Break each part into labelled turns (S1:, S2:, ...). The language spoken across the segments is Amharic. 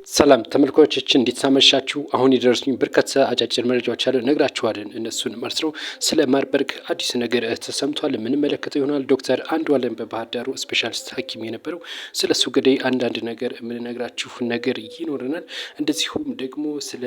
S1: ሰላም ተመልካቾቻችን እንዲታመሻችሁ አሁን የደረሱኝ በርካታ አጫጭር መረጃዎች አሉ ነግራችኋለን። እነሱን ማለት ነው። ስለ ማርበርግ አዲስ ነገር ተሰምቷል የምንመለከተው ይሆናል። ዶክተር አንዱዓለም በባህር ዳሩ ስፔሻሊስት ሐኪም የነበረው ስለሱ ገዳይ አንዳንድ ነገር የምንነግራችሁ ነገር ይኖረናል። እንደዚሁም ደግሞ ስለ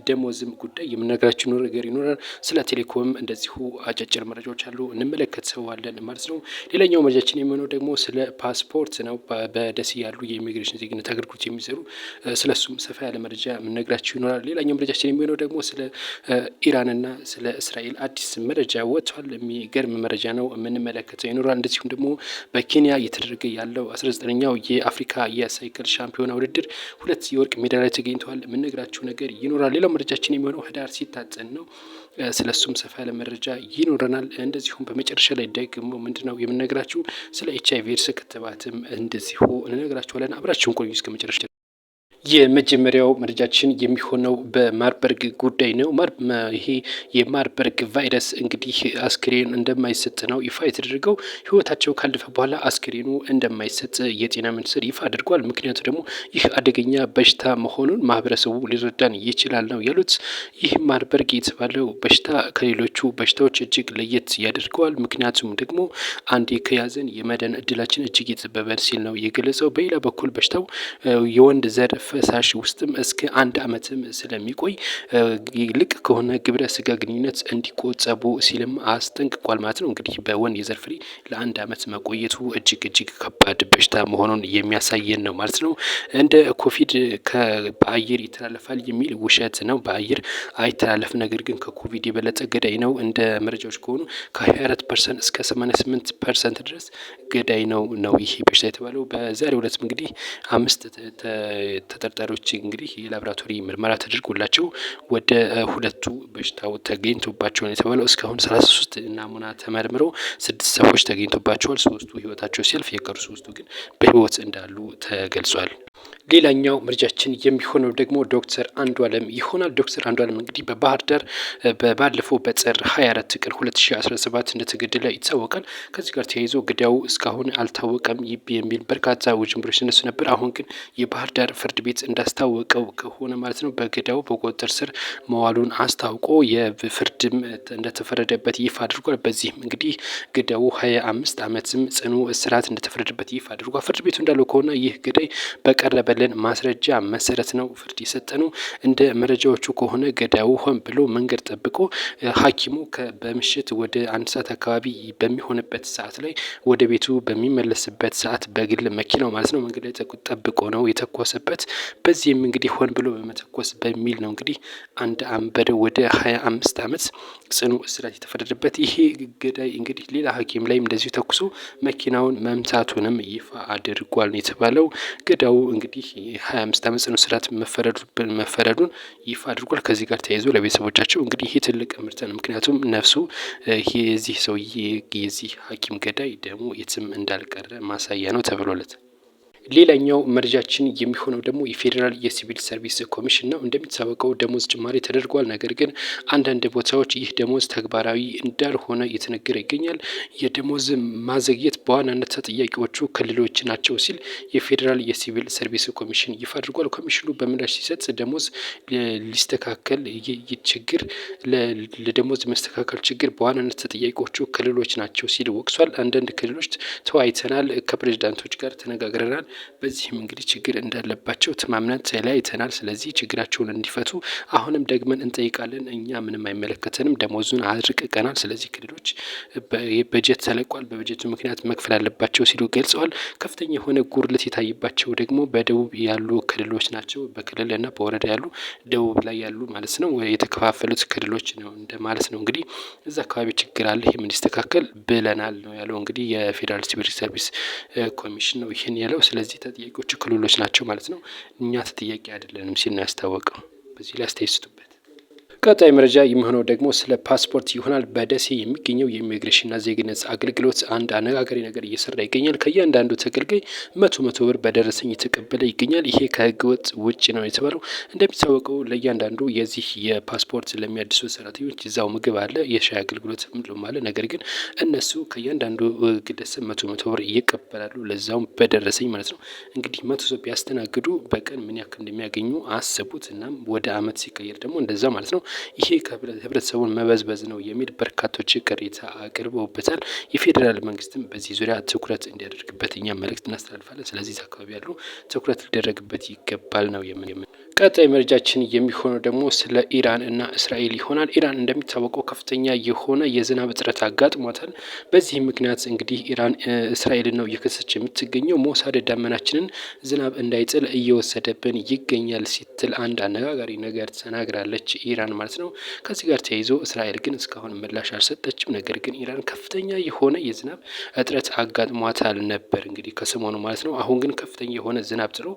S1: ደሞዝም ጉዳይ የምንነግራችሁ ነገር ይኖራል። ስለ ቴሌኮም እንደዚሁ አጫጭር መረጃዎች አሉ እንመለከተዋለን ማለት ነው። ሌላኛው መረጃችን የሚሆነው ደግሞ ስለ ፓስፖርት ነው። በደሴ ያሉ የኢሚግሬሽን ዜግነት አገልግሎት የሚሰሩ ስለሱም ሰፋ ያለ መረጃ የምነግራችሁ ይኖራል። ሌላኛው መረጃችን የሚሆነው ደግሞ ስለ ኢራንና ስለ እስራኤል አዲስ መረጃ ወጥቷል። የሚገርም መረጃ ነው የምንመለከተው ይኖራል። እንደዚሁም ደግሞ በኬንያ እየተደረገ ያለው 19ኛው የአፍሪካ የሳይክል ሻምፒዮና ውድድር 2 የወርቅ ሜዳሊያ ተገኝተዋል የምነግራችሁ ነገር ይኖራል። ሌላው መረጃችን የሚሆነው ህዳር ሲታጠን ነው። ስለሱም ሰፋ ያለ መረጃ ይኖረናል። እንደዚሁም በመጨረሻ ላይ ደግሞ ምንድነው የምነግራችሁ ስለ HIV ኤድስ ክትባትም እንደዚሁ እንነግራችኋለን። አብራችሁን ቆዩ እስከ መጨረሻ። የመጀመሪያው መረጃችን የሚሆነው በማርበርግ ጉዳይ ነው። ይሄ የማርበርግ ቫይረስ እንግዲህ አስክሬን እንደማይሰጥ ነው ይፋ የተደረገው። ህይወታቸው ካለፈ በኋላ አስክሬኑ እንደማይሰጥ የጤና ሚኒስቴር ይፋ አድርጓል። ምክንያቱ ደግሞ ይህ አደገኛ በሽታ መሆኑን ማህበረሰቡ ሊረዳን ይችላል ነው ያሉት። ይህ ማርበርግ የተባለው በሽታ ከሌሎቹ በሽታዎች እጅግ ለየት ያደርገዋል። ምክንያቱም ደግሞ አንዴ ከያዘን የመዳን እድላችን እጅግ የጠበበ ሲል ነው የገለጸው። በሌላ በኩል በሽታው የወንድ ዘር ፈሳሽ ውስጥም እስከ 1 ዓመትም ስለሚቆይ ልቅ ከሆነ ግብረ ስጋ ግንኙነት እንዲቆጠቡ ሲልም አስጠንቅቋል ማለት ነው። እንግዲህ በወንድ የዘር ፍሬ ለ1 ዓመት መቆየቱ እጅግ ከባድ በሽታ መሆኑን የሚያሳየን ነው ማለት ነው። እንደ ኮቪድ በአየር ይተላለፋል የሚል ውሸት ነው። በአየር አይተላለፍ፣ ነገር ግን ከኮቪድ የበለጠ ገዳይ ነው። እንደ መረጃዎች ከሆኑ ከ24% እስከ 88% ድረስ ገዳይ ነው ይሄ በሽታ የተባለው። በዛሬው ዕለት እንግዲህ 5 ተጠርጣሪዎች እንግዲህ የላብራቶሪ ምርመራ ተደርጎላቸው ወደ 2ቱ በሽታው ተገኝቶባቸው ነው የተባለው። እስካሁን 33 ናሙና ተመርምረው 6 ሰዎች ተገኝቶባቸዋል። 3ቱ ህይወታቸው ሲያልፍ የቀሩ 3ቱ ግን በህይወት እንዳሉ ተገልጿል። ሌላኛው ምርጫችን የሚሆነው ደግሞ ዶክተር አንዱዓለም ይሆናል። ዶክተር አንዱዓለም እንግዲህ በባህር ዳር ባለፈው በጥር 24 ቀን 2017 እንደተገደለ ይታወቃል። ከዚህ ጋር ተያይዞ ግዳዩ እስካሁን አልታወቀም የሚል በርካታ ውዥንብሮች ሲነሱ ነበር። አሁን ግን የባህር ዳር ፍርድ ቤት እንዳስታወቀው ከሆነ ማለት ነው በግዳዩ በቁጥጥር ስር መዋሉን አስታውቆ የፍርድም እንደተፈረደበት ይፋ አድርጓል። በዚህም እንግዲህ ግዳዩ 25 ዓመትም ጽኑ እስራት እንደተፈረደበት ይፋ አድርጓል። ፍርድ ቤቱ እንዳለው ከሆነ ይህ ግዳይ በቀረበልን ማስረጃ መሰረት ነው ፍርድ የሰጠነው። እንደ መረጃዎቹ ከሆነ ገዳዩ ሆን ብሎ መንገድ ጠብቆ ሐኪሙ በምሽት ወደ 1 ሰዓት አካባቢ በሚሆንበት ሰዓት ላይ ወደ ቤቱ በሚመለስበት ሰዓት በግል መኪናው ማለት ነው መንገድ ላይ ጠብቆ ነው የተኮሰበት። በዚህም እንግዲህ ሆን ብሎ በመተኮስ በሚል ነው እንግዲህ አንድ አንበደ ወደ 25 ዓመት ጽኑ እስራት የተፈረደበት። ይሄ ገዳይ እንግዲህ ሌላ ሐኪም ላይም እንደዚሁ ተኩሶ መኪናውን መምታቱንም ይፋ አድርጓል ነው የተባለው። ገዳዩ እንግዲህ 25 ዓመት ጽኑ እስራት መፈረዱን ይፋ አድርጓል። ከዚህ ጋር ተያይዞ ለቤተሰቦቻቸው እንግዲህ ይህ ትልቅ ምርት ነው። ምክንያቱም ነፍሱ የዚህ ሰውዬ የዚህ ሐኪም ገዳይ ደግሞ የትም እንዳልቀረ ማሳያ ነው ተብሎለት። ሌላኛው መረጃችን የሚሆነው ደግሞ የፌዴራል የሲቪል ሰርቪስ ኮሚሽን ነው። እንደሚታወቀው ደሞዝ ጭማሪ ተደርጓል። ነገር ግን አንዳንድ ቦታዎች ይህ ደሞዝ ተግባራዊ እንዳልሆነ እየተነገረ ይገኛል። የደሞዝ ማዘግየት በዋናነት ተጠያቂዎቹ ክልሎች ናቸው ሲል የፌዴራል የሲቪል ሰርቪስ ኮሚሽን ይፋ አድርጓል። ኮሚሽኑ በምላሽ ሲሰጥ ደሞዝ ሊስተካከል ችግር ለደሞዝ መስተካከል ችግር በዋናነት ተጠያቂዎቹ ክልሎች ናቸው ሲል ወቅሷል። አንዳንድ ክልሎች ተወያይተናል፣ ከፕሬዚዳንቶች ጋር ተነጋግረናል፣ በዚህም እንግዲህ ችግር እንዳለባቸው ተማምነን ተለያይተናል። ስለዚህ ችግራቸውን እንዲፈቱ አሁንም ደግመን እንጠይቃለን። እኛ ምንም አይመለከተንም፣ ደሞዙን አድርቀናል። ስለዚህ ክልሎች በጀት ተለቋል፣ በበጀቱ ምክንያት መክፈል አለባቸው ሲሉ ገልጸዋል። ከፍተኛ የሆነ ጉድለት የታይባቸው ደግሞ በደቡብ ያሉ ክልሎች ናቸው። በክልልና በወረዳ ያሉ ደቡብ ላይ ያሉ ማለት ነው የተከፋፈሉት ክልሎች ነው ማለት ነው። እንግዲህ እዛ አካባቢ ችግር አለ፣ ይህም እንዲስተካከል ብለናል ነው ያለው። እንግዲህ የፌዴራል ሲቪል ሰርቪስ ኮሚሽን ነው ይህን ያለው። ስለዚህ ተጠያቂዎቹ ክልሎች ናቸው ማለት ነው። እኛ ተጠያቂ አይደለንም ሲል ነው ያስታወቀው። በዚህ ላይ አስተያየት ስጡበት። ቀጣይ መረጃ የሚሆነው ደግሞ ስለ ፓስፖርት ይሆናል። በደሴ የሚገኘው የኢሚግሬሽንና ዜግነት አገልግሎት አንድ አነጋጋሪ ነገር እየሰራ ይገኛል። ከእያንዳንዱ ተገልጋይ መቶ ብር በደረሰኝ የተቀበለ ይገኛል። ይሄ ከህገ ወጥ ውጭ ነው የተባለው። እንደሚታወቀው ለእያንዳንዱ የዚህ የፓስፖርት ለሚያድሱ ሰራተኞች እዛው ምግብ አለ፣ የሻይ አገልግሎት ምንም አለ። ነገር ግን እነሱ ከእያንዳንዱ ግለሰብ መቶ ብር እየቀበላሉ፣ ለዛውም በደረሰኝ ማለት ነው። እንግዲህ 100 ሰው ቢያስተናግዱ በቀን ምን ያክል እንደሚያገኙ አስቡት። እናም ወደ አመት ሲቀየር ደግሞ እንደዛ ማለት ነው። ይሄ ህብረተሰቡን መበዝበዝ ነው የሚል በርካቶች ቅሬታ አቅርበውበታል። የፌዴራል መንግስትም በዚህ ዙሪያ ትኩረት እንዲያደርግበት እኛ መልእክት እናስተላልፋለን። ስለዚህ አካባቢ ያሉ ትኩረት ሊደረግበት ይገባል ነው የምን ቀጣይ መረጃችን የሚሆነው ደግሞ ስለ ኢራን እና እስራኤል ይሆናል። ኢራን እንደሚታወቀው ከፍተኛ የሆነ የዝናብ እጥረት አጋጥሟታል። በዚህ ምክንያት እንግዲህ ኢራን እስራኤልን ነው እየከሰች የምትገኘው። ሞሳድ ዳመናችንን ዝናብ እንዳይጥል እየወሰደብን ይገኛል ስትል አንድ አነጋጋሪ ነገር ተናግራለች ኢራን ማለት ነው። ከዚህ ጋር ተያይዞ እስራኤል ግን እስካሁን ምላሽ አልሰጠችም። ነገር ግን ኢራን ከፍተኛ የሆነ የዝናብ እጥረት አጋጥሟታል ነበር እንግዲህ ከሰሞኑ ማለት ነው። አሁን ግን ከፍተኛ የሆነ ዝናብ ጥሎ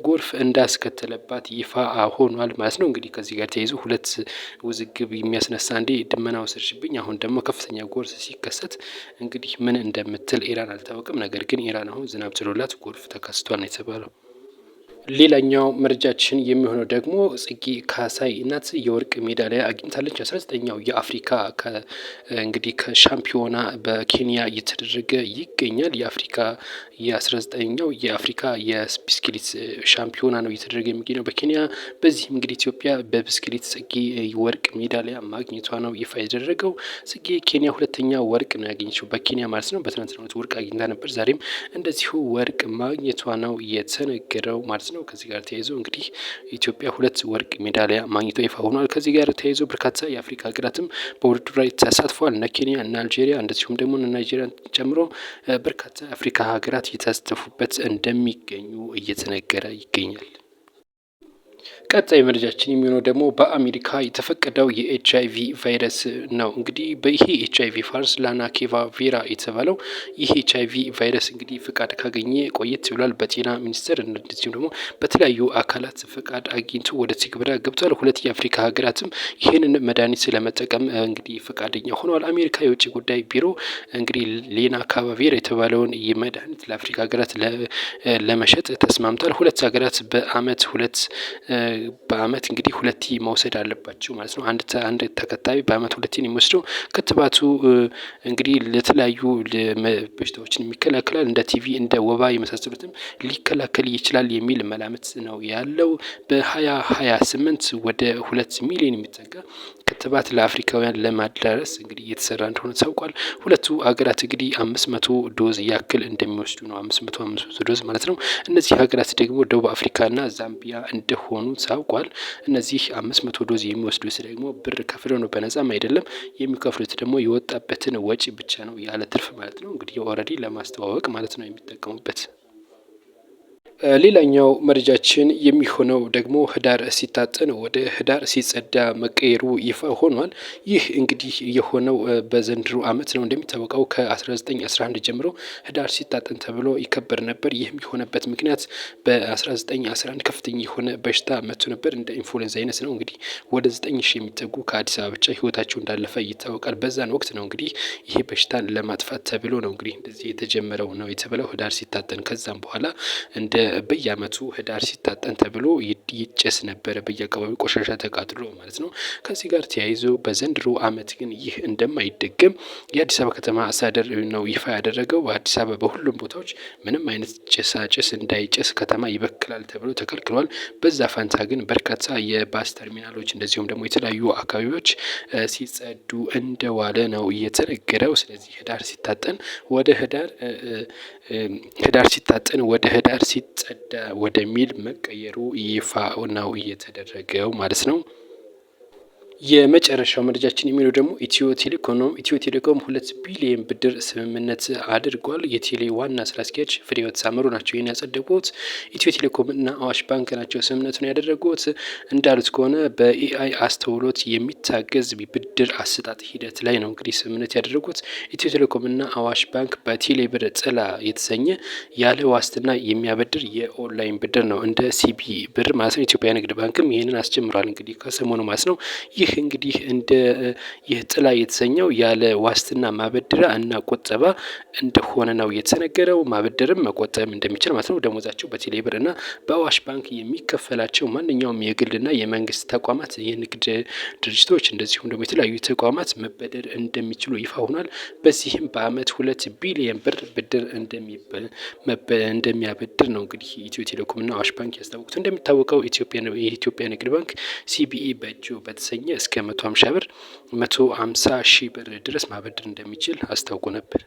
S1: ጎርፍ እንዳስከተለባት ይፋ ሆኗል ማለት ነው። እንግዲህ ከዚህ ጋር ተያይዞ ሁለት ውዝግብ የሚያስነሳ እንዴ ድመና ወሰድሽብኝ፣ አሁን ደግሞ ከፍተኛ ጎርፍ ሲከሰት እንግዲህ ምን እንደምትል ኢራን አልታወቅም። ነገር ግን ኢራን አሁን ዝናብ ጥሎላት ጎርፍ ተከስቷል ነው የተባለው። ሌላኛው መረጃችን የሚሆነው ደግሞ ጽጌ ካሳይ እናት የወርቅ ሜዳሊያ አግኝታለች። 19ኛው የአፍሪካ እንግዲህ ከሻምፒዮና በኬንያ እየተደረገ ይገኛል። የአፍሪካ የ19ኛው የአፍሪካ የብስክሌት ሻምፒዮና ነው እየተደረገ የሚገኘው በኬንያ። በዚህም እንግዲህ ኢትዮጵያ በብስክሌት ጽጌ ወርቅ ሜዳሊያ ማግኘቷ ነው ይፋ የተደረገው። ጽጌ ኬንያ ሁለተኛ ወርቅ ነው ያገኘችው በኬንያ ማለት ነው። በትናንትናው ወርቅ አግኝታ ነበር። ዛሬም እንደዚሁ ወርቅ ማግኘቷ ነው የተነገረው ማለት ነው። ከዚህ ጋር ተያይዞ እንግዲህ ኢትዮጵያ ሁለት ወርቅ ሜዳሊያ ማግኘቷ ይፋ ሆኗል። ከዚህ ጋር ተያይዞ በርካታ የአፍሪካ ሀገራትም በውድድሩ ላይ ተሳትፏል። እነ ኬንያ እና አልጄሪያ እንደዚሁም ደግሞ ናይጄሪያን ጨምሮ በርካታ የአፍሪካ ሀገራት እየተሳተፉበት እንደሚገኙ እየተነገረ ይገኛል። ቀጣይ መረጃችን የሚሆነው ደግሞ በአሜሪካ የተፈቀደው የኤችአይቪ ቫይረስ ነው። እንግዲህ በይሄ ኤችአይቪ ቫይረስ ላናኬቫ ቬራ የተባለው ይህ ኤችአይቪ ቫይረስ እንግዲህ ፍቃድ ካገኘ ቆየት ብሏል። በጤና ሚኒስቴር እንደዚሁም ደግሞ በተለያዩ አካላት ፍቃድ አግኝቶ ወደ ትግበራ ገብቷል። ሁለት የአፍሪካ ሀገራትም ይህንን መድኃኒት ለመጠቀም እንግዲህ ፈቃደኛ ሆነዋል። አሜሪካ የውጭ ጉዳይ ቢሮ እንግዲህ ሌናካቫቬር የተባለውን መድኃኒት ለአፍሪካ ሀገራት ለመሸጥ ተስማምቷል። ሁለት ሀገራት በአመት እንግዲህ ሁለቴ መውሰድ አለባቸው ማለት ነው። አንድ ተከታቢ በአመት ሁለቴ ነው የሚወስደው። ክትባቱ እንግዲህ ለተለያዩ በሽታዎችን የሚከላከላል እንደ ቲቪ እንደ ወባ የመሳሰሉትም ሊከላከል ይችላል የሚል መላምት ነው ያለው። በ2028 ወደ 2 ሚሊዮን የሚጠጋ ክትባት ለአፍሪካውያን ለማዳረስ እንግዲህ እየተሰራ እንደሆነ ታውቋል። ሁለቱ ሀገራት እንግዲህ 500 ዶዝ ያክል እንደሚወስዱ ነው። 500 ዶዝ ማለት ነው። እነዚህ ሀገራት ደግሞ ደቡብ አፍሪካና ዛምቢያ እንደሆኑ ታውቋል። እነዚህ 500 ዶዝ የሚወስዱት ደግሞ ብር ከፍለው ነው፣ በነጻም አይደለም። የሚከፍሉት ደግሞ የወጣበትን ወጪ ብቻ ነው ያለ ትርፍ ማለት ነው። እንግዲህ ኦልሬዲ ለማስተዋወቅ ማለት ነው የሚጠቀሙበት። ሌላኛው መረጃችን የሚሆነው ደግሞ ህዳር ሲታጠን ወደ ህዳር ሲጸዳ መቀየሩ ይፋ ሆኗል። ይህ እንግዲህ የሆነው በዘንድሮ አመት ነው። እንደሚታወቀው ከ1911 ጀምሮ ህዳር ሲታጠን ተብሎ ይከበር ነበር። ይህም የሆነበት ምክንያት በ1911 ከፍተኛ የሆነ በሽታ መጥቶ ነበር። እንደ ኢንፍሉዌንዛ አይነት ነው። እንግዲህ ወደ 9,000 የሚጠጉ ከአዲስ አበባ ብቻ ህይወታቸው እንዳለፈ ይታወቃል። በዛን ወቅት ነው እንግዲህ ይሄ በሽታን ለማጥፋት ተብሎ ነው እንግዲህ እንደዚህ የተጀመረው ነው የተባለው ህዳር ሲታጠን። ከዛም በኋላ እንደ በየአመቱ ህዳር ሲታጠን ተብሎ ይጨስ ነበረ፣ በየአካባቢው ቆሻሻ ተቃጥሎ ማለት ነው። ከዚህ ጋር ተያይዞ በዘንድሮ አመት ግን ይህ እንደማይደገም የአዲስ አበባ ከተማ አስተዳደር ነው ይፋ ያደረገው። በአዲስ አበባ በሁሉም ቦታዎች ምንም አይነት ጭሳጭስ እንዳይጨስ ከተማ ይበክላል ተብሎ ተከልክሏል። በዛ ፋንታ ግን በርካታ የባስ ተርሚናሎች እንደዚሁም ደግሞ የተለያዩ አካባቢዎች ሲጸዱ እንደዋለ ነው እየተነገረው። ስለዚህ ህዳር ሲታጠን ወደ ህዳር ሲታጠን ወደ ህዳር ሲጸዳ ወደሚል መቀየሩ ይፋ ነው እየተደረገው ማለት ነው። የመጨረሻው መረጃችን የሚለው ደግሞ ኢትዮ ቴሌኮም ነው። ኢትዮ ቴሌኮም 2 ቢሊዮን ብድር ስምምነት አድርጓል። የቴሌ ዋና ስራ አስኪያጅ ፍሬህይወት ሳመሩ ናቸው ይህን ያጸደቁት። ኢትዮ ቴሌኮም እና አዋሽ ባንክ ናቸው ስምምነቱን ያደረጉት። እንዳሉት ከሆነ በኤአይ አስተውሎት የሚታገዝ ብድር አሰጣጥ ሂደት ላይ ነው እንግዲህ ስምምነት ያደረጉት። ኢትዮ ቴሌኮም እና አዋሽ ባንክ በቴሌ ብር ጥላ የተሰኘ ያለ ዋስትና የሚያበድር የኦንላይን ብድር ነው። እንደ ሲቢ ብር ማለት ነው። ኢትዮጵያ ንግድ ባንክም ይህንን አስጀምሯል እንግዲህ ከሰሞኑ ማለት ነው። ይህ ይህ እንግዲህ እንደ ይህ ጥላ የተሰኘው ያለ ዋስትና ማበደሪያ እና ቁጠባ እንደሆነ ነው የተነገረው። ማበደርም መቆጠብም እንደሚችል ማለት ነው። ደሞዛቸው በቴሌብር እና በአዋሽ ባንክ የሚከፈላቸው ማንኛውም የግልና የመንግስት ተቋማት፣ የንግድ ድርጅቶች እንደዚሁም ደግሞ የተለያዩ ተቋማት መበደር እንደሚችሉ ይፋ ሆኗል። በዚህም በአመት 2 ቢሊየን ብር ብድር እንደሚያበድር ነው እንግዲህ ኢትዮ ቴሌኮምና አዋሽ ባንክ ያስታወቁት። እንደሚታወቀው የኢትዮጵያ ንግድ ባንክ ሲቢኢ በእጆ በተሰኘ እስከ 150 ሺህ ብር ድረስ ማበደር እንደሚችል አስታውቆ ነበር።